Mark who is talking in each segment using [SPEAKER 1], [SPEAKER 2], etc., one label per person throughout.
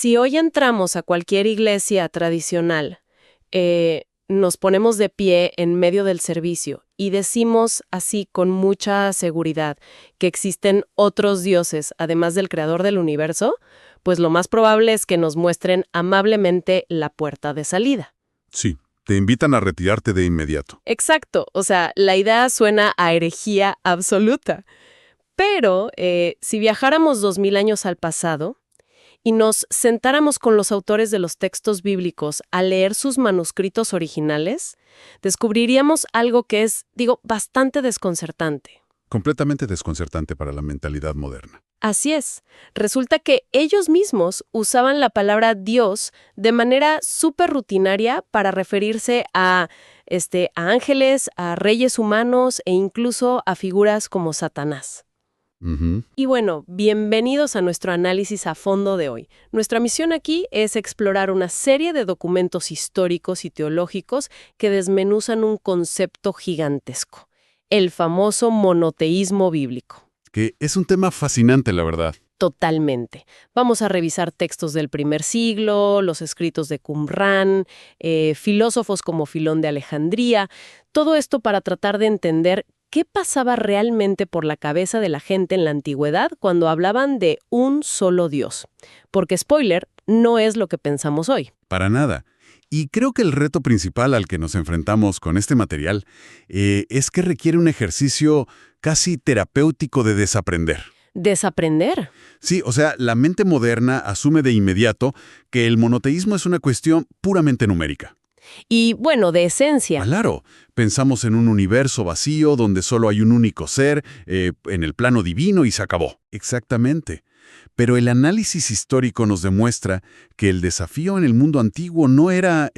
[SPEAKER 1] Si hoy entramos a cualquier iglesia tradicional, nos ponemos de pie en medio del servicio y decimos así con mucha seguridad que existen otros dioses además del creador del universo, pues lo más probable es que nos muestren amablemente la puerta de salida.
[SPEAKER 2] Sí, te invitan a retirarte de inmediato.
[SPEAKER 1] Exacto, o sea, la idea suena a herejía absoluta. Pero si viajáramos 2000 años al pasado y nos sentáramos con los autores de los textos bíblicos a leer sus manuscritos originales, descubriríamos algo que es, bastante desconcertante.
[SPEAKER 2] Completamente desconcertante para la mentalidad moderna.
[SPEAKER 1] Así es. Resulta que ellos mismos usaban la palabra Dios de manera súper rutinaria para referirse a ángeles, a reyes humanos e incluso a figuras como Satanás. Y bueno, bienvenidos a nuestro análisis a fondo de hoy. Nuestra misión aquí es explorar una serie de documentos históricos y teológicos que desmenuzan un concepto gigantesco, el famoso monoteísmo bíblico.
[SPEAKER 2] Que es un tema fascinante, la verdad.
[SPEAKER 1] Totalmente. Vamos a revisar textos del primer siglo, los escritos de Qumran, filósofos como Filón de Alejandría, todo esto para tratar de entender ¿qué pasaba realmente por la cabeza de la gente en la antigüedad cuando hablaban de un solo Dios? Porque, spoiler, no es lo que pensamos hoy.
[SPEAKER 2] Para nada. Y creo que el reto principal al que nos enfrentamos con este material es que requiere un ejercicio casi terapéutico de desaprender.
[SPEAKER 1] ¿Desaprender?
[SPEAKER 2] Sí, o sea, la mente moderna asume de inmediato que el monoteísmo es una cuestión puramente numérica.
[SPEAKER 1] Y, bueno, de esencia.
[SPEAKER 2] Claro, pensamos en un universo vacío donde solo hay un único ser, en el plano divino y se acabó. Exactamente. Pero el análisis histórico nos demuestra que el desafío en el mundo antiguo no era,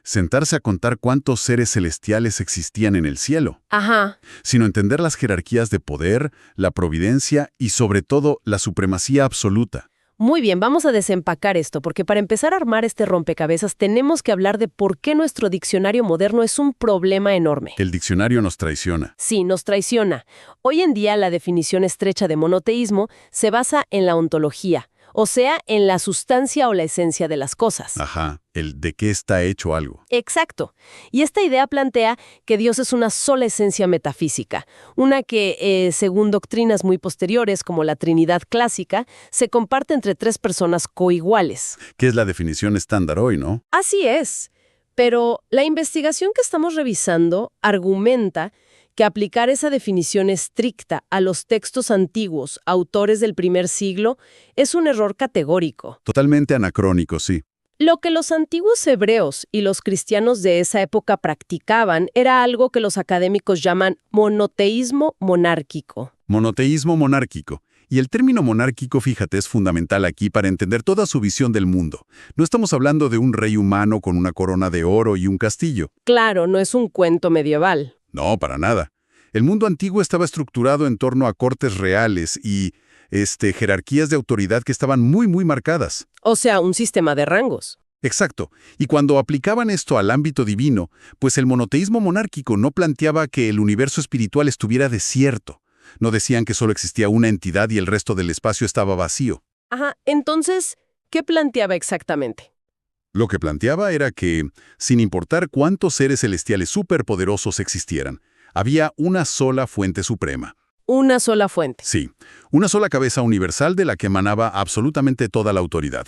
[SPEAKER 2] sentarse a contar cuántos seres celestiales existían en el cielo.
[SPEAKER 1] Ajá.
[SPEAKER 2] Sino entender las jerarquías de poder, la providencia y, sobre todo, la supremacía absoluta.
[SPEAKER 1] Muy bien, vamos a desempacar esto, porque para empezar a armar este rompecabezas tenemos que hablar de por qué nuestro diccionario moderno es un problema enorme.
[SPEAKER 2] El diccionario nos traiciona.
[SPEAKER 1] Sí, nos traiciona. Hoy en día la definición estrecha de monoteísmo se basa en la ontología, o sea, en la sustancia o la esencia de las cosas.
[SPEAKER 2] Ajá, el de qué está hecho algo.
[SPEAKER 1] Exacto. Y esta idea plantea que Dios es una sola esencia metafísica, una que, según doctrinas muy posteriores como la Trinidad clásica, se comparte entre tres personas coiguales.
[SPEAKER 2] Que es la definición estándar hoy, ¿no?
[SPEAKER 1] Así es. Pero la investigación que estamos revisando argumenta que aplicar esa definición estricta a los textos antiguos, autores del primer siglo, es un error categórico.
[SPEAKER 2] Totalmente anacrónico, sí.
[SPEAKER 1] Lo que los antiguos hebreos y los cristianos de esa época practicaban era algo que los académicos llaman monoteísmo monárquico.
[SPEAKER 2] Monoteísmo monárquico. Y el término monárquico, fíjate, es fundamental aquí para entender toda su visión del mundo. No estamos hablando de un rey humano con una corona de oro y un castillo.
[SPEAKER 1] Claro, no es un cuento medieval.
[SPEAKER 2] No, para nada. El mundo antiguo estaba estructurado en torno a cortes reales y jerarquías de autoridad que estaban muy, muy marcadas.
[SPEAKER 1] O sea, un sistema de rangos.
[SPEAKER 2] Exacto. Y cuando aplicaban esto al ámbito divino, pues el monoteísmo monárquico no planteaba que el universo espiritual estuviera desierto. No decían que solo existía una entidad y el resto del espacio estaba vacío.
[SPEAKER 1] Ajá, entonces, ¿qué planteaba exactamente?
[SPEAKER 2] Lo que planteaba era que, sin importar cuántos seres celestiales superpoderosos existieran, había una sola fuente suprema.
[SPEAKER 1] Una sola fuente.
[SPEAKER 2] Sí, una sola cabeza universal de la que emanaba absolutamente toda la autoridad.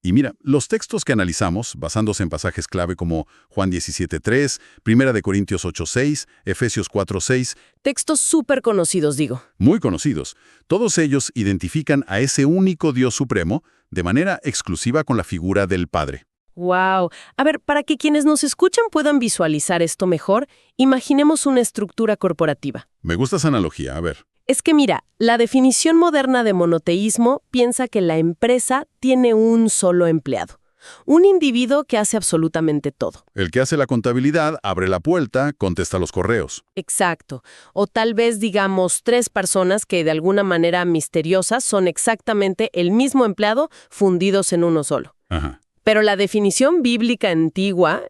[SPEAKER 2] Y mira, los textos que analizamos, basándose en pasajes clave como Juan 17:3, 1 Corintios 8:6, Efesios 4:6...
[SPEAKER 1] Textos súper conocidos, digo.
[SPEAKER 2] Muy conocidos. Todos ellos identifican a ese único Dios supremo de manera exclusiva con la figura del Padre.
[SPEAKER 1] ¡Wow! A ver, para que quienes nos escuchan puedan visualizar esto mejor, imaginemos una estructura corporativa.
[SPEAKER 2] Me gusta esa analogía, a ver.
[SPEAKER 1] Es que mira, la definición moderna de monoteísmo piensa que la empresa tiene un solo empleado. Un individuo que hace absolutamente todo.
[SPEAKER 2] El que hace la contabilidad, abre la puerta, contesta los correos.
[SPEAKER 1] Exacto. O tal vez digamos 3 personas que de alguna manera misteriosa son exactamente el mismo empleado fundidos en uno solo.
[SPEAKER 2] Ajá.
[SPEAKER 1] Pero la definición bíblica antigua,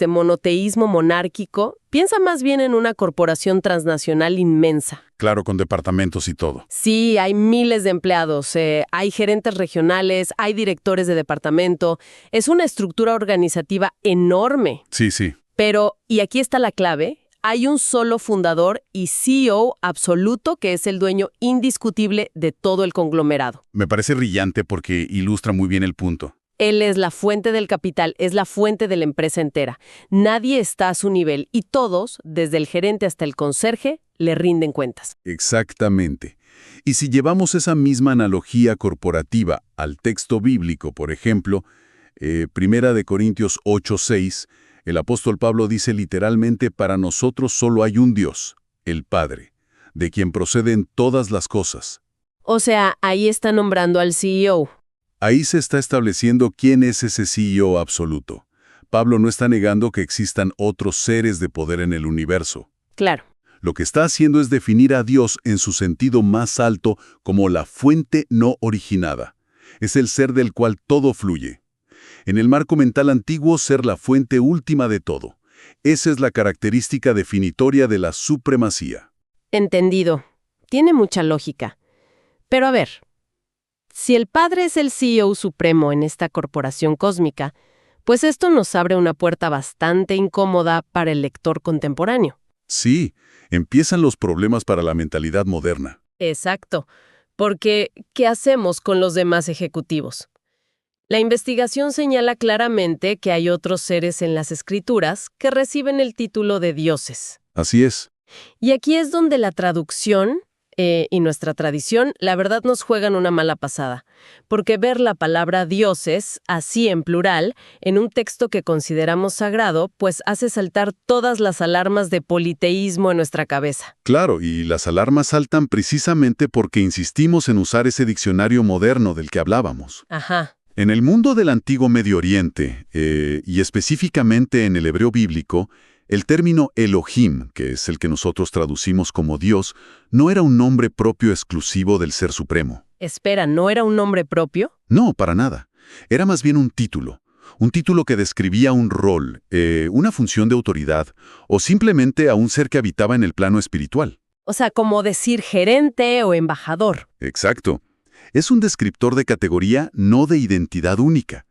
[SPEAKER 1] monoteísmo monárquico, piensa más bien en una corporación transnacional inmensa.
[SPEAKER 2] Claro, con departamentos y todo.
[SPEAKER 1] Sí, hay miles de empleados, hay gerentes regionales, hay directores de departamento. Es una estructura organizativa enorme.
[SPEAKER 2] Sí, sí.
[SPEAKER 1] Pero, y aquí está la clave, hay un solo fundador y CEO absoluto que es el dueño indiscutible de todo el conglomerado.
[SPEAKER 2] Me parece brillante porque ilustra muy bien el punto.
[SPEAKER 1] Él es la fuente del capital, es la fuente de la empresa entera. Nadie está a su nivel y todos, desde el gerente hasta el conserje, le rinden cuentas.
[SPEAKER 2] Exactamente. Y si llevamos esa misma analogía corporativa al texto bíblico, por ejemplo, Primera de Corintios 8:6, el apóstol Pablo dice literalmente: para nosotros solo hay un Dios, el Padre, de quien proceden todas las cosas.
[SPEAKER 1] O sea, ahí está nombrando al CEO.
[SPEAKER 2] Ahí se está estableciendo quién es ese CEO absoluto. Pablo no está negando que existan otros seres de poder en el universo.
[SPEAKER 1] Claro.
[SPEAKER 2] Lo que está haciendo es definir a Dios en su sentido más alto como la fuente no originada. Es el ser del cual todo fluye. En el marco mental antiguo, ser la fuente última de todo. Esa es la característica definitoria de la supremacía.
[SPEAKER 1] Entendido. Tiene mucha lógica. Pero a ver, si el Padre es el CEO supremo en esta corporación cósmica, pues esto nos abre una puerta bastante incómoda para el lector contemporáneo.
[SPEAKER 2] Sí, empiezan los problemas para la mentalidad moderna.
[SPEAKER 1] Exacto, porque ¿qué hacemos con los demás ejecutivos? La investigación señala claramente que hay otros seres en las Escrituras que reciben el título de dioses.
[SPEAKER 2] Así es.
[SPEAKER 1] Y aquí es donde la traducción y nuestra tradición, la verdad, nos juegan una mala pasada, porque ver la palabra dioses, así en plural, en un texto que consideramos sagrado, pues hace saltar todas las alarmas de politeísmo en nuestra cabeza.
[SPEAKER 2] Claro, y las alarmas saltan precisamente porque insistimos en usar ese diccionario moderno del que hablábamos.
[SPEAKER 1] Ajá.
[SPEAKER 2] En el mundo del antiguo Medio Oriente, y específicamente en el hebreo bíblico, el término Elohim, que es el que nosotros traducimos como Dios, no era un nombre propio exclusivo del Ser Supremo.
[SPEAKER 1] Espera, ¿no era un nombre propio?
[SPEAKER 2] No, para nada. Era más bien un título que describía un rol, una función de autoridad, o simplemente a un ser que habitaba en el plano espiritual.
[SPEAKER 1] O sea, como decir gerente o embajador.
[SPEAKER 2] Exacto. Es un descriptor de categoría, no de identidad única.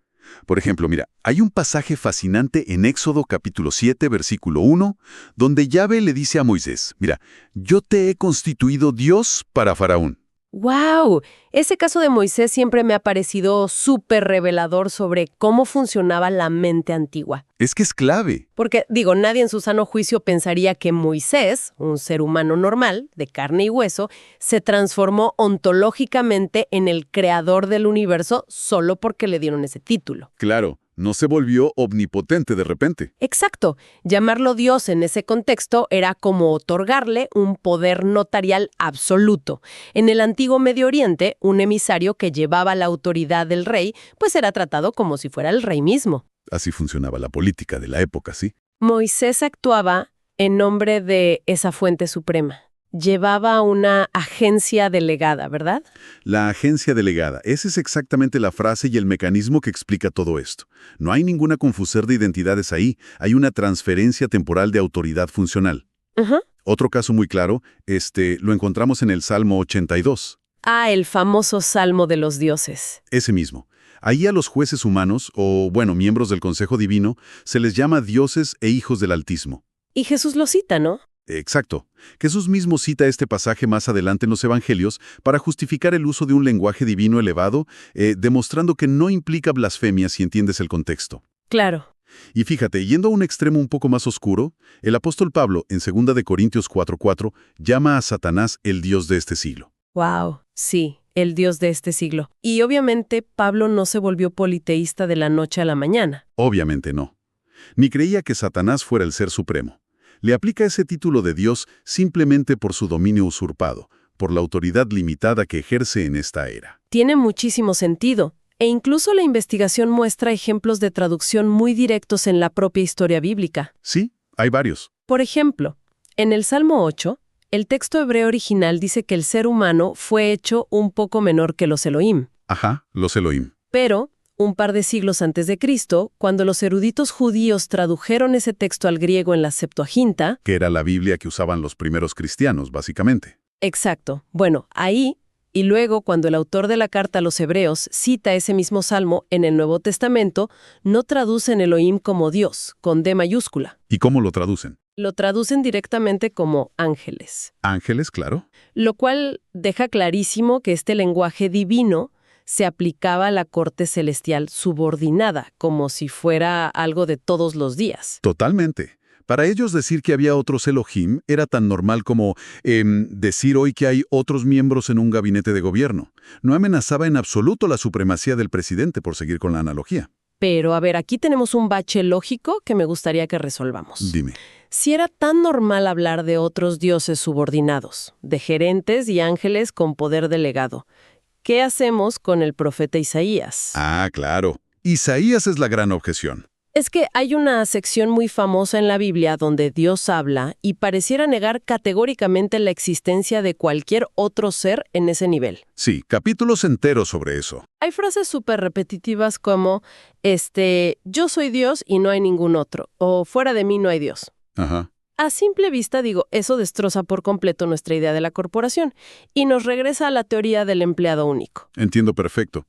[SPEAKER 2] Por ejemplo, mira, hay un pasaje fascinante en Éxodo capítulo 7, versículo 1, donde Yahvé le dice a Moisés: mira, yo te he constituido Dios para Faraón.
[SPEAKER 1] ¡Wow! Ese caso de Moisés siempre me ha parecido súper revelador sobre cómo funcionaba la mente antigua.
[SPEAKER 2] Es que es clave.
[SPEAKER 1] Porque, nadie en su sano juicio pensaría que Moisés, un ser humano normal, de carne y hueso, se transformó ontológicamente en el creador del universo solo porque le dieron ese título.
[SPEAKER 2] Claro, no se volvió omnipotente de repente.
[SPEAKER 1] Exacto. Llamarlo Dios en ese contexto era como otorgarle un poder notarial absoluto. En el antiguo Medio Oriente, un emisario que llevaba la autoridad del rey, pues era tratado como si fuera el rey mismo.
[SPEAKER 2] Así funcionaba la política de la época, ¿sí?
[SPEAKER 1] Moisés actuaba en nombre de esa fuente suprema. Llevaba una agencia delegada, ¿verdad?
[SPEAKER 2] La agencia delegada. Esa es exactamente la frase y el mecanismo que explica todo esto. No hay ninguna confusión de identidades ahí. Hay una transferencia temporal de autoridad funcional.
[SPEAKER 1] Ajá.
[SPEAKER 2] Otro caso muy claro, lo encontramos en el Salmo 82.
[SPEAKER 1] Ah, el famoso Salmo de los Dioses.
[SPEAKER 2] Ese mismo. Ahí a los jueces humanos, o miembros del Consejo Divino, se les llama dioses e hijos del Altísimo.
[SPEAKER 1] Y Jesús lo cita, ¿no?
[SPEAKER 2] Exacto. Jesús mismo cita este pasaje más adelante en los Evangelios para justificar el uso de un lenguaje divino elevado, demostrando que no implica blasfemia si entiendes el contexto.
[SPEAKER 1] Claro.
[SPEAKER 2] Y fíjate, yendo a un extremo un poco más oscuro, el apóstol Pablo, en 2 de Corintios 4:4, llama a Satanás el Dios de este siglo.
[SPEAKER 1] Wow, sí, el Dios de este siglo. Y obviamente Pablo no se volvió politeísta de la noche a la mañana.
[SPEAKER 2] Obviamente no. Ni creía que Satanás fuera el ser supremo. Le aplica ese título de Dios simplemente por su dominio usurpado, por la autoridad limitada que ejerce en esta era.
[SPEAKER 1] Tiene muchísimo sentido, e incluso la investigación muestra ejemplos de traducción muy directos en la propia historia bíblica.
[SPEAKER 2] Sí, hay varios.
[SPEAKER 1] Por ejemplo, en el Salmo 8, el texto hebreo original dice que el ser humano fue hecho un poco menor que los Elohim.
[SPEAKER 2] Ajá, los Elohim.
[SPEAKER 1] Pero un par de siglos antes de Cristo, cuando los eruditos judíos tradujeron ese texto al griego en la Septuaginta.
[SPEAKER 2] Que era la Biblia que usaban los primeros cristianos, básicamente.
[SPEAKER 1] Exacto. Bueno, ahí, y luego cuando el autor de la carta a los Hebreos cita ese mismo salmo en el Nuevo Testamento, no traducen Elohim como Dios, con D mayúscula.
[SPEAKER 2] ¿Y cómo lo traducen?
[SPEAKER 1] Lo traducen directamente como ángeles.
[SPEAKER 2] Ángeles, claro.
[SPEAKER 1] Lo cual deja clarísimo que este lenguaje divino se aplicaba a la corte celestial subordinada, como si fuera algo de todos los días.
[SPEAKER 2] Totalmente. Para ellos decir que había otros Elohim era tan normal como decir hoy que hay otros miembros en un gabinete de gobierno. No amenazaba en absoluto la supremacía del presidente, por seguir con la analogía.
[SPEAKER 1] Pero, a ver, aquí tenemos un bache lógico que me gustaría que resolvamos.
[SPEAKER 2] Dime.
[SPEAKER 1] Si era tan normal hablar de otros dioses subordinados, de gerentes y ángeles con poder delegado, ¿qué hacemos con el profeta Isaías?
[SPEAKER 2] Ah, claro. Isaías es la gran objeción.
[SPEAKER 1] Es que hay una sección muy famosa en la Biblia donde Dios habla y pareciera negar categóricamente la existencia de cualquier otro ser en ese nivel.
[SPEAKER 2] Sí, capítulos enteros sobre eso.
[SPEAKER 1] Hay frases súper repetitivas como, yo soy Dios y no hay ningún otro, o fuera de mí no hay Dios.
[SPEAKER 2] Ajá.
[SPEAKER 1] A simple vista, eso destroza por completo nuestra idea de la corporación y nos regresa a la teoría del empleado único.
[SPEAKER 2] Entiendo perfecto.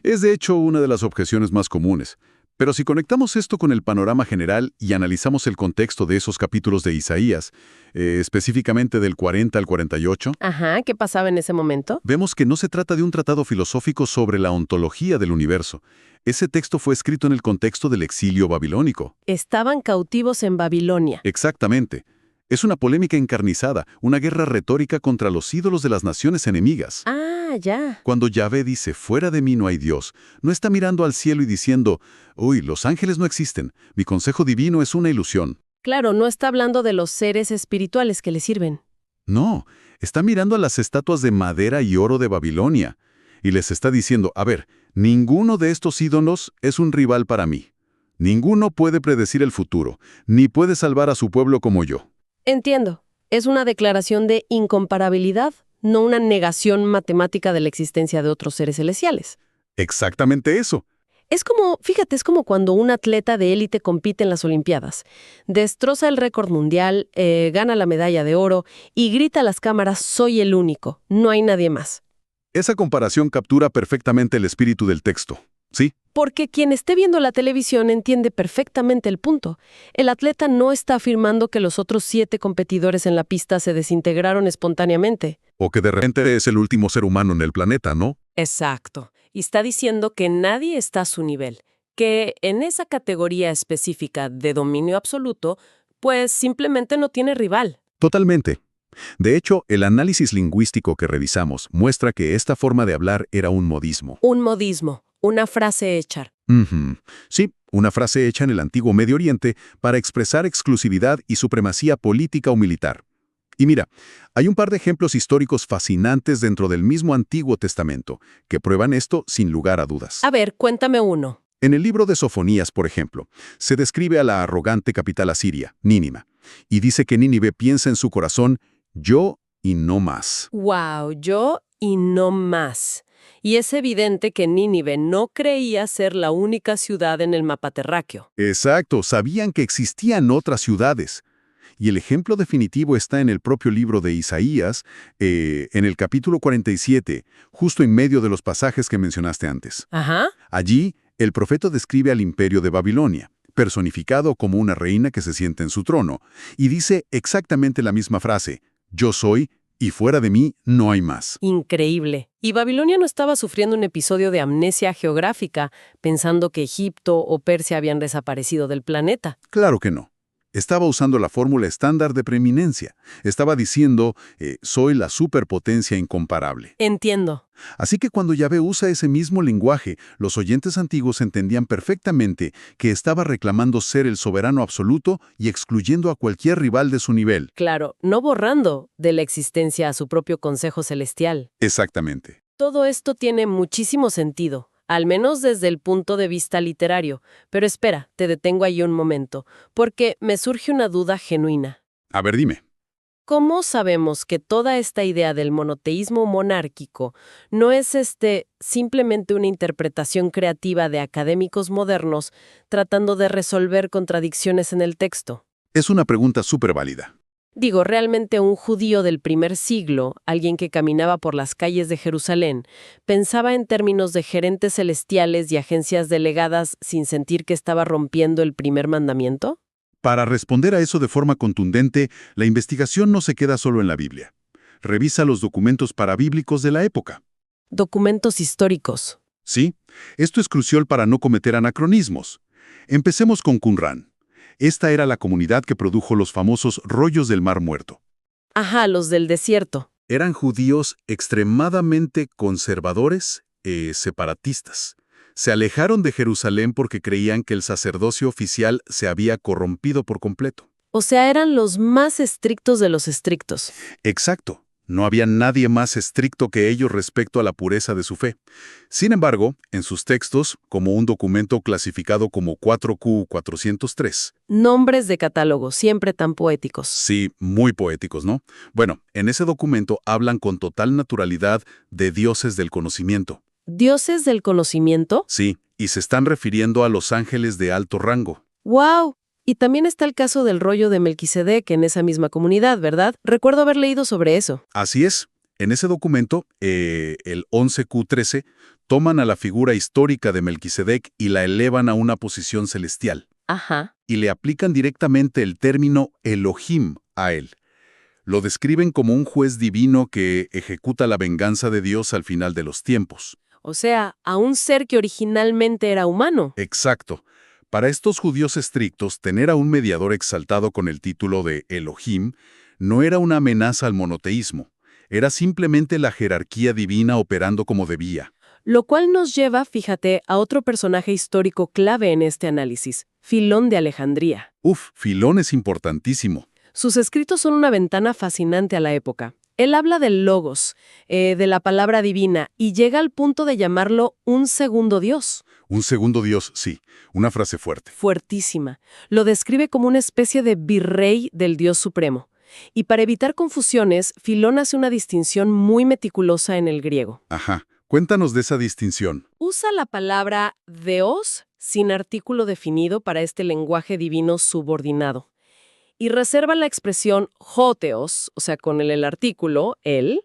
[SPEAKER 2] Es de hecho una de las objeciones más comunes. Pero si conectamos esto con el panorama general y analizamos el contexto de esos capítulos de Isaías, específicamente del 40 al 48,
[SPEAKER 1] Ajá, ¿qué pasaba en ese momento?
[SPEAKER 2] vemos que no se trata de un tratado filosófico sobre la ontología del universo. Ese texto fue escrito en el contexto del exilio babilónico.
[SPEAKER 1] Estaban cautivos en Babilonia.
[SPEAKER 2] Exactamente. Es una polémica encarnizada, una guerra retórica contra los ídolos de las naciones enemigas.
[SPEAKER 1] Ah, ya.
[SPEAKER 2] Cuando Yahvé dice, fuera de mí no hay Dios, no está mirando al cielo y diciendo, uy, los ángeles no existen, mi consejo divino es una ilusión.
[SPEAKER 1] Claro, no está hablando de los seres espirituales que le sirven.
[SPEAKER 2] No, está mirando a las estatuas de madera y oro de Babilonia y les está diciendo, a ver, ninguno de estos ídolos es un rival para mí. Ninguno puede predecir el futuro, ni puede salvar a su pueblo como yo.
[SPEAKER 1] Entiendo. Es una declaración de incomparabilidad, no una negación matemática de la existencia de otros seres celestiales.
[SPEAKER 2] Exactamente eso.
[SPEAKER 1] Es como cuando un atleta de élite compite en las Olimpiadas. Destroza el récord mundial, gana la medalla de oro y grita a las cámaras, soy el único, no hay nadie más.
[SPEAKER 2] Esa comparación captura perfectamente el espíritu del texto, ¿sí?
[SPEAKER 1] Porque quien esté viendo la televisión entiende perfectamente el punto. El atleta no está afirmando que los otros 7 competidores en la pista se desintegraron espontáneamente.
[SPEAKER 2] O que de repente es el último ser humano en el planeta, ¿no?
[SPEAKER 1] Exacto. Y está diciendo que nadie está a su nivel, que en esa categoría específica de dominio absoluto, pues simplemente no tiene rival.
[SPEAKER 2] Totalmente. De hecho, el análisis lingüístico que revisamos muestra que esta forma de hablar era un modismo.
[SPEAKER 1] Un modismo, una frase hecha.
[SPEAKER 2] Sí, una frase hecha en el antiguo Medio Oriente para expresar exclusividad y supremacía política o militar. Y mira, hay un par de ejemplos históricos fascinantes dentro del mismo Antiguo Testamento que prueban esto sin lugar a dudas.
[SPEAKER 1] A ver, cuéntame uno.
[SPEAKER 2] En el libro de Sofonías, por ejemplo, se describe a la arrogante capital asiria, Nínive, y dice que Nínive piensa en su corazón, yo y no más.
[SPEAKER 1] Wow, yo y no más. Y es evidente que Nínive no creía ser la única ciudad en el mapa terráqueo.
[SPEAKER 2] Exacto, sabían que existían otras ciudades. Y el ejemplo definitivo está en el propio libro de Isaías, en el capítulo 47, justo en medio de los pasajes que mencionaste antes.
[SPEAKER 1] Ajá.
[SPEAKER 2] Allí, el profeta describe al imperio de Babilonia, personificado como una reina que se sienta en su trono, y dice exactamente la misma frase, yo soy, y fuera de mí no hay más.
[SPEAKER 1] Increíble. Y Babilonia no estaba sufriendo un episodio de amnesia geográfica, pensando que Egipto o Persia habían desaparecido del planeta.
[SPEAKER 2] Claro que no. Estaba usando la fórmula estándar de preeminencia. Estaba diciendo, soy la superpotencia incomparable.
[SPEAKER 1] Entiendo.
[SPEAKER 2] Así que cuando Yahvé usa ese mismo lenguaje, los oyentes antiguos entendían perfectamente que estaba reclamando ser el soberano absoluto y excluyendo a cualquier rival de su nivel.
[SPEAKER 1] Claro, no borrando de la existencia a su propio Consejo Celestial.
[SPEAKER 2] Exactamente.
[SPEAKER 1] Todo esto tiene muchísimo sentido, al menos desde el punto de vista literario. Pero espera, te detengo ahí un momento, porque me surge una duda genuina.
[SPEAKER 2] A ver, dime.
[SPEAKER 1] ¿cómo sabemos que toda esta idea del monoteísmo monárquico no es simplemente una interpretación creativa de académicos modernos tratando de resolver contradicciones en el texto?
[SPEAKER 2] Es una pregunta súper válida.
[SPEAKER 1] Digo, realmente un judío del primer siglo, alguien que caminaba por las calles de Jerusalén, pensaba en términos de gerentes celestiales y agencias delegadas sin sentir que estaba rompiendo el primer mandamiento.
[SPEAKER 2] Para responder a eso de forma contundente, la investigación no se queda solo en la Biblia. Revisa los documentos parabíblicos de la época.
[SPEAKER 1] Documentos históricos.
[SPEAKER 2] Sí, esto es crucial para no cometer anacronismos. Empecemos con Qumran. Esta era la comunidad que produjo los famosos rollos del Mar Muerto.
[SPEAKER 1] Ajá, los del desierto.
[SPEAKER 2] Eran judíos extremadamente conservadores y separatistas. Se alejaron de Jerusalén porque creían que el sacerdocio oficial se había corrompido por completo.
[SPEAKER 1] O sea, eran los más estrictos de los estrictos.
[SPEAKER 2] Exacto. No había nadie más estricto que ellos respecto a la pureza de su fe. Sin embargo, en sus textos, como un documento clasificado como 4Q403.
[SPEAKER 1] Nombres de catálogo, siempre tan poéticos.
[SPEAKER 2] Sí, muy poéticos, ¿no? Bueno, en ese documento hablan con total naturalidad de dioses del conocimiento.
[SPEAKER 1] ¿Dioses del conocimiento?
[SPEAKER 2] Sí, y se están refiriendo a los ángeles de alto rango.
[SPEAKER 1] ¡Wow! Y también está el caso del rollo de Melquisedec en esa misma comunidad, ¿verdad? Recuerdo haber leído sobre eso.
[SPEAKER 2] Así es. En ese documento, el 11Q13, toman a la figura histórica de Melquisedec y la elevan a una posición celestial.
[SPEAKER 1] Ajá.
[SPEAKER 2] Y le aplican directamente el término Elohim a él. Lo describen como un juez divino que ejecuta la venganza de Dios al final de los tiempos.
[SPEAKER 1] O sea, a un ser que originalmente era humano.
[SPEAKER 2] Exacto. Para estos judíos estrictos, tener a un mediador exaltado con el título de Elohim no era una amenaza al monoteísmo, era simplemente la jerarquía divina operando como debía.
[SPEAKER 1] Lo cual nos lleva, fíjate, a otro personaje histórico clave en este análisis, Filón de Alejandría.
[SPEAKER 2] Filón es importantísimo.
[SPEAKER 1] Sus escritos son una ventana fascinante a la época. Él habla del logos, de la palabra divina, y llega al punto de llamarlo un segundo Dios.
[SPEAKER 2] Un segundo Dios, sí, una frase fuerte.
[SPEAKER 1] Fuertísima. Lo describe como una especie de virrey del Dios supremo. Y para evitar confusiones, Filón hace una distinción muy meticulosa en el griego.
[SPEAKER 2] Ajá, cuéntanos de esa distinción.
[SPEAKER 1] Usa la palabra Theos sin artículo definido para este lenguaje divino subordinado. Y reserva la expresión Hotheos, o sea, con el artículo, él,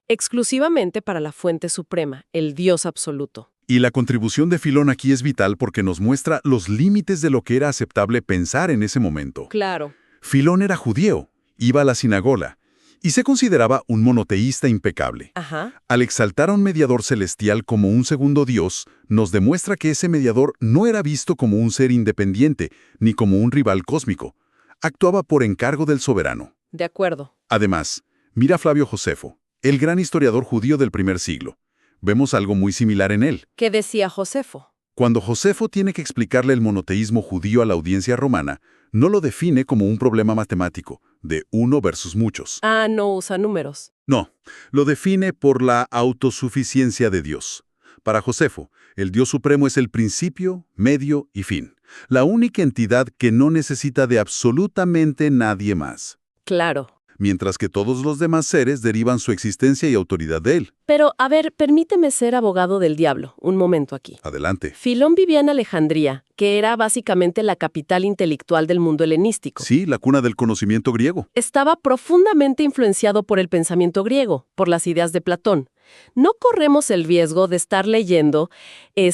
[SPEAKER 1] exclusivamente para la fuente suprema, el Dios absoluto.
[SPEAKER 2] Y la contribución de Filón aquí es vital porque nos muestra los límites de lo que era aceptable pensar en ese momento.
[SPEAKER 1] Claro.
[SPEAKER 2] Filón era judío, iba a la sinagoga, y se consideraba un monoteísta impecable.
[SPEAKER 1] Ajá.
[SPEAKER 2] Al exaltar a un mediador celestial como un segundo Dios, nos demuestra que ese mediador no era visto como un ser independiente, ni como un rival cósmico. Actuaba por encargo del soberano.
[SPEAKER 1] De acuerdo.
[SPEAKER 2] Además, mira a Flavio Josefo, el gran historiador judío del primer siglo. Vemos algo muy similar en él.
[SPEAKER 1] ¿Qué decía Josefo?
[SPEAKER 2] Cuando Josefo tiene que explicarle el monoteísmo judío a la audiencia romana, no lo define como un problema matemático, de uno versus muchos.
[SPEAKER 1] Ah, no usa números.
[SPEAKER 2] No, lo define por la autosuficiencia de Dios. Para Josefo, el Dios supremo es el principio, medio y fin. La única entidad que no necesita de absolutamente nadie más.
[SPEAKER 1] Claro.
[SPEAKER 2] Mientras que todos los demás seres derivan su existencia y autoridad de él.
[SPEAKER 1] Pero, a ver, permíteme ser abogado del diablo, un momento aquí.
[SPEAKER 2] Adelante.
[SPEAKER 1] Filón vivía en Alejandría, que era básicamente la capital intelectual del mundo helenístico.
[SPEAKER 2] Sí, la cuna del conocimiento griego.
[SPEAKER 1] Estaba profundamente influenciado por el pensamiento griego, por las ideas de Platón. No corremos el riesgo de estar leyendo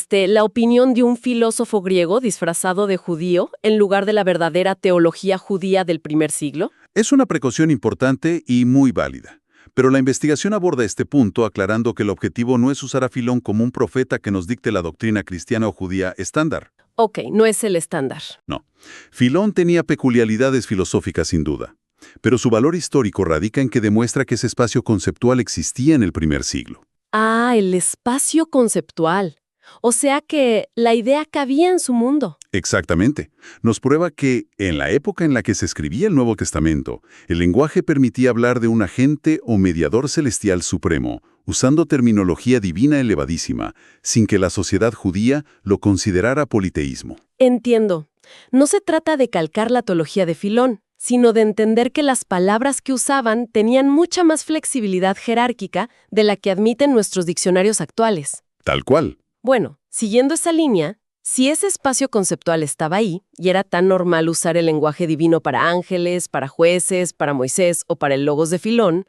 [SPEAKER 1] la opinión de un filósofo griego disfrazado de judío en lugar de la verdadera teología judía del primer siglo.
[SPEAKER 2] Es una precaución importante y muy válida. Pero la investigación aborda este punto aclarando que el objetivo no es usar a Filón como un profeta que nos dicte la doctrina cristiana o judía estándar.
[SPEAKER 1] Ok, no es el estándar.
[SPEAKER 2] No. Filón tenía peculiaridades filosóficas sin duda. Pero su valor histórico radica en que demuestra que ese espacio conceptual existía en el primer siglo.
[SPEAKER 1] Ah, el espacio conceptual. O sea que la idea cabía en su mundo.
[SPEAKER 2] Exactamente. Nos prueba que, en la época en la que se escribía el Nuevo Testamento, el lenguaje permitía hablar de un agente o mediador celestial supremo, usando terminología divina elevadísima, sin que la sociedad judía lo considerara politeísmo.
[SPEAKER 1] Entiendo. No se trata de calcar la teología de Filón, sino de entender que las palabras que usaban tenían mucha más flexibilidad jerárquica de la que admiten nuestros diccionarios actuales.
[SPEAKER 2] Tal cual.
[SPEAKER 1] Bueno, siguiendo esa línea, si ese espacio conceptual estaba ahí, y era tan normal usar el lenguaje divino para ángeles, para jueces, para Moisés o para el Logos de Filón,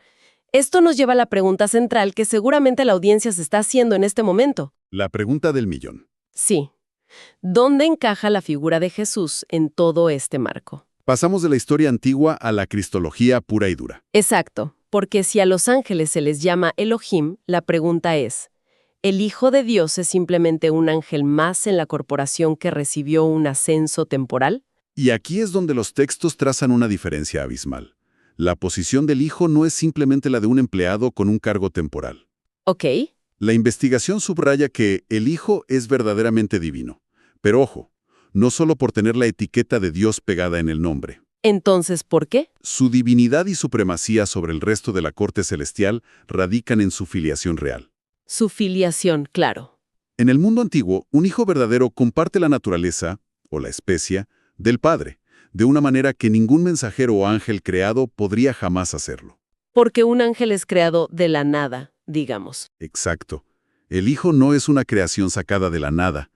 [SPEAKER 1] esto nos lleva a la pregunta central que seguramente la audiencia se está haciendo en este momento.
[SPEAKER 2] La pregunta del millón.
[SPEAKER 1] Sí. ¿Dónde encaja la figura de Jesús en todo este marco?
[SPEAKER 2] Pasamos de la historia antigua a la cristología pura y dura.
[SPEAKER 1] Exacto, porque si a los ángeles se les llama Elohim, la pregunta es, ¿el Hijo de Dios es simplemente un ángel más en la corporación que recibió un ascenso temporal?
[SPEAKER 2] Y aquí es donde los textos trazan una diferencia abismal. La posición del Hijo no es simplemente la de un empleado con un cargo temporal.
[SPEAKER 1] Ok.
[SPEAKER 2] La investigación subraya que el Hijo es verdaderamente divino. Pero ojo, no solo por tener la etiqueta de Dios pegada en el nombre.
[SPEAKER 1] Entonces, ¿por qué?
[SPEAKER 2] Su divinidad y supremacía sobre el resto de la corte celestial radican en su filiación real.
[SPEAKER 1] Su filiación, claro.
[SPEAKER 2] En el mundo antiguo, un hijo verdadero comparte la naturaleza, o la especie, del Padre, de una manera que ningún mensajero o ángel creado podría jamás hacerlo.
[SPEAKER 1] Porque un ángel es creado de la nada, digamos.
[SPEAKER 2] Exacto. El Hijo no es una creación sacada de la nada.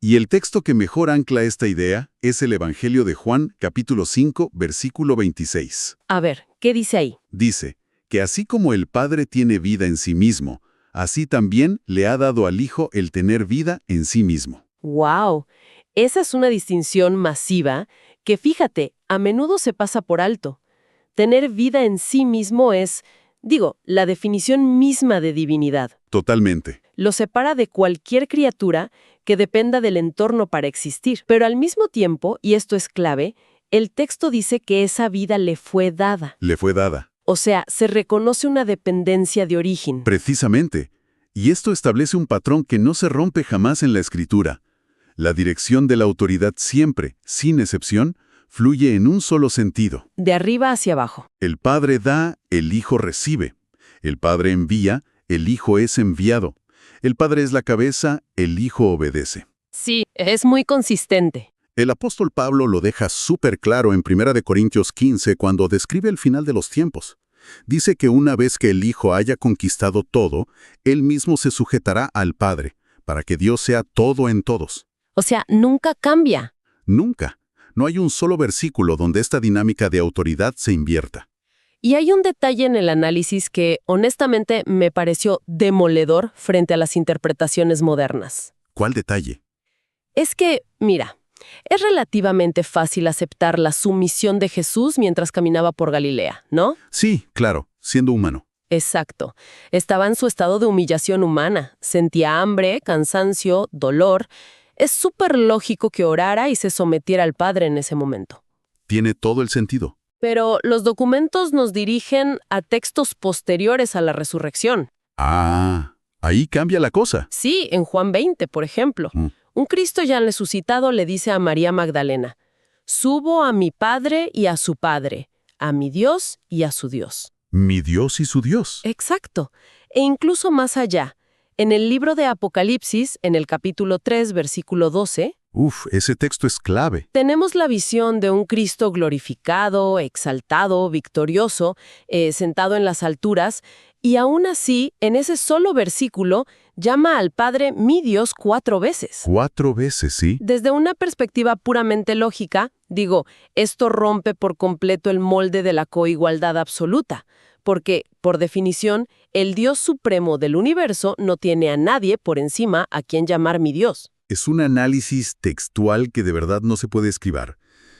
[SPEAKER 2] Y el texto que mejor ancla esta idea es el Evangelio de Juan, capítulo 5, versículo 26.
[SPEAKER 1] A ver, ¿qué dice ahí?
[SPEAKER 2] Dice que así como el Padre tiene vida en sí mismo, así también le ha dado al Hijo el tener vida en sí mismo.
[SPEAKER 1] ¡Wow! Esa es una distinción masiva que, fíjate, a menudo se pasa por alto. Tener vida en sí mismo es, la definición misma de divinidad.
[SPEAKER 2] Totalmente.
[SPEAKER 1] Lo separa de cualquier criatura que dependa del entorno para existir. Pero al mismo tiempo, y esto es clave, el texto dice que esa vida le fue dada.
[SPEAKER 2] Le fue dada.
[SPEAKER 1] O sea, se reconoce una dependencia de origen.
[SPEAKER 2] Precisamente. Y esto establece un patrón que no se rompe jamás en la Escritura. La dirección de la autoridad siempre, sin excepción, fluye en un solo sentido.
[SPEAKER 1] De arriba hacia abajo.
[SPEAKER 2] El Padre da, el Hijo recibe. El Padre envía, el Hijo es enviado. El Padre es la cabeza, el Hijo obedece.
[SPEAKER 1] Sí, es muy consistente.
[SPEAKER 2] El apóstol Pablo lo deja súper claro en 1 Corintios 15 cuando describe el final de los tiempos. Dice que una vez que el Hijo haya conquistado todo, Él mismo se sujetará al Padre, para que Dios sea todo en todos.
[SPEAKER 1] O sea, nunca cambia.
[SPEAKER 2] Nunca. No hay un solo versículo donde esta dinámica de autoridad se invierta.
[SPEAKER 1] Y hay un detalle en el análisis que, honestamente, me pareció demoledor frente a las interpretaciones modernas.
[SPEAKER 2] ¿Cuál detalle?
[SPEAKER 1] Es que, mira, es relativamente fácil aceptar la sumisión de Jesús mientras caminaba por Galilea, ¿no?
[SPEAKER 2] Sí, claro, siendo humano.
[SPEAKER 1] Exacto. Estaba en su estado de humillación humana. Sentía hambre, cansancio, dolor. Es súper lógico que orara y se sometiera al Padre en ese momento.
[SPEAKER 2] Tiene todo el sentido.
[SPEAKER 1] Pero los documentos nos dirigen a textos posteriores a la resurrección.
[SPEAKER 2] Ah, ahí cambia la cosa.
[SPEAKER 1] Sí, en Juan 20, por ejemplo. Un Cristo ya resucitado le dice a María Magdalena, «Subo a mi Padre y a su Padre, a mi Dios y a su Dios».
[SPEAKER 2] Mi Dios y su Dios.
[SPEAKER 1] Exacto. E incluso más allá. En el libro de Apocalipsis, en el capítulo 3, versículo 12,
[SPEAKER 2] Ese texto es clave.
[SPEAKER 1] tenemos la visión de un Cristo glorificado, exaltado, victorioso, sentado en las alturas, y aún así, en ese solo versículo, llama al Padre mi Dios 4 veces.
[SPEAKER 2] 4 veces, sí.
[SPEAKER 1] Desde una perspectiva puramente lógica, esto rompe por completo el molde de la coigualdad absoluta, porque, por definición, el Dios supremo del universo no tiene a nadie por encima a quien llamar mi Dios.
[SPEAKER 2] Es un análisis textual que de verdad no se puede esquivar.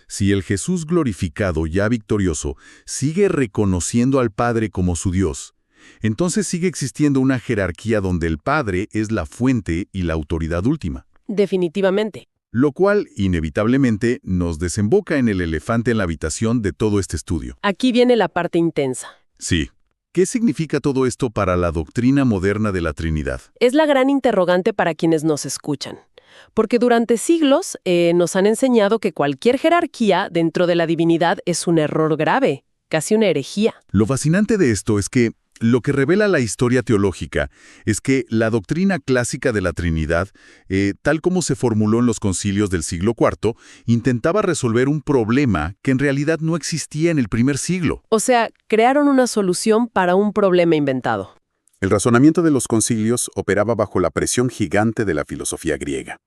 [SPEAKER 2] Si el Jesús glorificado, ya victorioso, sigue reconociendo al Padre como su Dios, entonces sigue existiendo una jerarquía donde el Padre es la fuente y la autoridad última.
[SPEAKER 1] Definitivamente.
[SPEAKER 2] Lo cual, inevitablemente, nos desemboca en el elefante en la habitación de todo este estudio.
[SPEAKER 1] Aquí viene la parte intensa.
[SPEAKER 2] Sí. ¿Qué significa todo esto para la doctrina moderna de la Trinidad?
[SPEAKER 1] Es la gran interrogante para quienes nos escuchan. Porque durante siglos nos han enseñado que cualquier jerarquía dentro de la divinidad es un error grave, casi una herejía.
[SPEAKER 2] Lo fascinante de esto es que, Lo que revela la historia teológica es que la doctrina clásica de la Trinidad, tal como se formuló en los concilios del siglo IV, intentaba resolver un problema que en realidad no existía en el primer siglo.
[SPEAKER 1] O sea, crearon una solución para un problema inventado.
[SPEAKER 3] El razonamiento de los concilios operaba bajo la presión gigante de la filosofía griega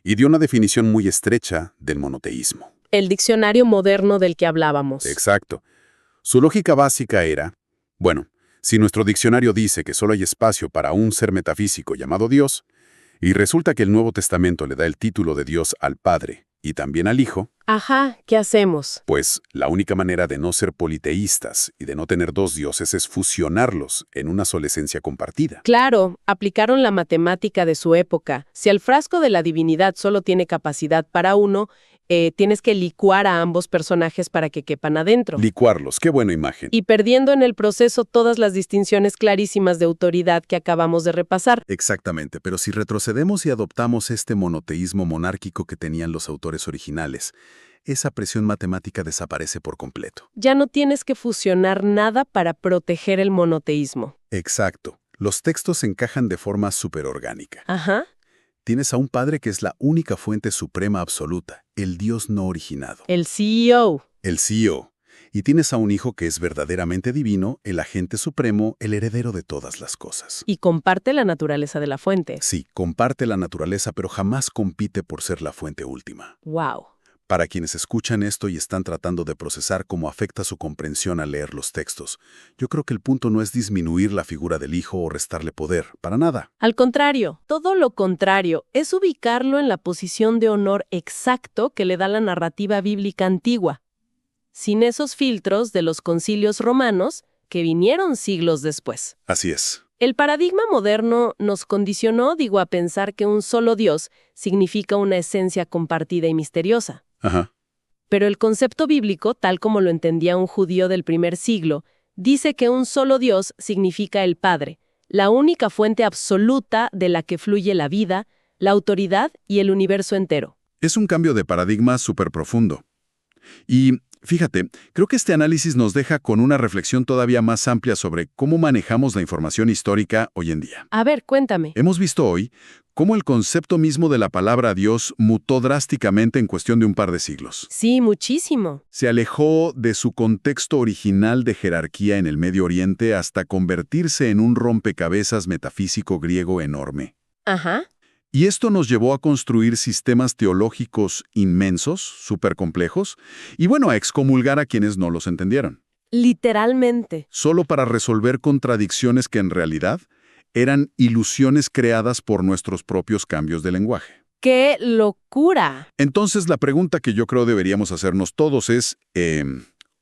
[SPEAKER 3] y dio una definición muy estrecha del monoteísmo.
[SPEAKER 1] El diccionario moderno del que hablábamos.
[SPEAKER 3] Exacto. Su lógica básica era, bueno, si nuestro diccionario dice que solo hay espacio para un ser metafísico llamado Dios, y resulta que el Nuevo Testamento le da el título de Dios al Padre y también al Hijo,
[SPEAKER 1] Ajá, ¿qué hacemos?
[SPEAKER 3] pues la única manera de no ser politeístas y de no tener dos dioses es fusionarlos en una sola esencia compartida.
[SPEAKER 1] Claro, aplicaron la matemática de su época. Si el frasco de la divinidad solo tiene capacidad para uno, tienes que licuar a ambos personajes para que quepan adentro.
[SPEAKER 3] Licuarlos, qué buena imagen.
[SPEAKER 1] Y perdiendo en el proceso todas las distinciones clarísimas de autoridad que acabamos de repasar.
[SPEAKER 3] Exactamente, pero si retrocedemos y adoptamos este monoteísmo monárquico que tenían los autores originales, esa presión matemática desaparece por completo.
[SPEAKER 1] Ya no tienes que fusionar nada para proteger el monoteísmo.
[SPEAKER 3] Exacto. Los textos encajan de forma superorgánica.
[SPEAKER 1] Ajá.
[SPEAKER 3] Tienes a un padre que es la única fuente suprema absoluta, el Dios no originado,
[SPEAKER 1] El CEO.
[SPEAKER 3] el CEO. Y tienes a un hijo que es verdaderamente divino, el agente supremo, el heredero de todas las cosas.
[SPEAKER 1] Y comparte la naturaleza de la fuente.
[SPEAKER 3] Sí, comparte la naturaleza, pero jamás compite por ser la fuente última.
[SPEAKER 1] Wow.
[SPEAKER 3] Para quienes escuchan esto y están tratando de procesar cómo afecta su comprensión al leer los textos, yo creo que el punto no es disminuir la figura del hijo o restarle poder, para nada.
[SPEAKER 1] Al contrario, todo lo contrario, es ubicarlo en la posición de honor exacto que le da la narrativa bíblica antigua, sin esos filtros de los concilios romanos que vinieron siglos después.
[SPEAKER 3] Así es.
[SPEAKER 1] El paradigma moderno nos condicionó, a pensar que un solo Dios significa una esencia compartida y misteriosa.
[SPEAKER 3] Ajá.
[SPEAKER 1] Pero el concepto bíblico, tal como lo entendía un judío del primer siglo, dice que un solo Dios significa el Padre, la única fuente absoluta de la que fluye la vida, la autoridad y el universo entero.
[SPEAKER 2] Es un cambio de paradigma súper profundo. Y fíjate, creo que este análisis nos deja con una reflexión todavía más amplia sobre cómo manejamos la información histórica hoy en día.
[SPEAKER 1] A ver, cuéntame.
[SPEAKER 2] Hemos visto hoy cómo el concepto mismo de la palabra Dios mutó drásticamente en cuestión de un par de siglos.
[SPEAKER 1] Sí, muchísimo.
[SPEAKER 2] Se alejó de su contexto original de jerarquía en el Medio Oriente hasta convertirse en un rompecabezas metafísico griego enorme.
[SPEAKER 1] Ajá.
[SPEAKER 2] Y esto nos llevó a construir sistemas teológicos inmensos, súper complejos, y bueno, a excomulgar a quienes no los entendieron.
[SPEAKER 1] Literalmente.
[SPEAKER 2] Solo para resolver contradicciones que en realidad eran ilusiones creadas por nuestros propios cambios de lenguaje.
[SPEAKER 1] ¡Qué locura!
[SPEAKER 2] Entonces, la pregunta que yo creo deberíamos hacernos todos es,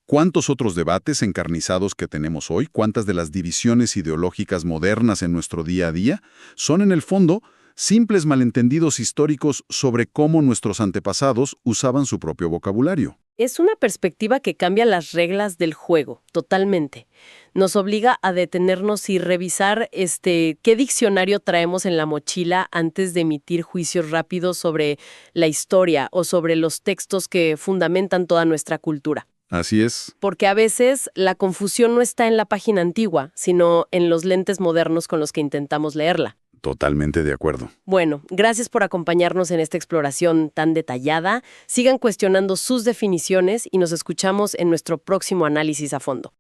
[SPEAKER 2] ¿cuántos otros debates encarnizados que tenemos hoy, cuántas de las divisiones ideológicas modernas en nuestro día a día, son en el fondo simples malentendidos históricos sobre cómo nuestros antepasados usaban su propio vocabulario?
[SPEAKER 1] Es una perspectiva que cambia las reglas del juego, totalmente. Nos obliga a detenernos y revisar qué diccionario traemos en la mochila antes de emitir juicios rápidos sobre la historia o sobre los textos que fundamentan toda nuestra cultura.
[SPEAKER 2] Así es.
[SPEAKER 1] Porque a veces la confusión no está en la página antigua, sino en los lentes modernos con los que intentamos leerla.
[SPEAKER 2] Totalmente de acuerdo.
[SPEAKER 1] Bueno, gracias por acompañarnos en esta exploración tan detallada. Sigan cuestionando sus definiciones y nos escuchamos en nuestro próximo análisis a fondo.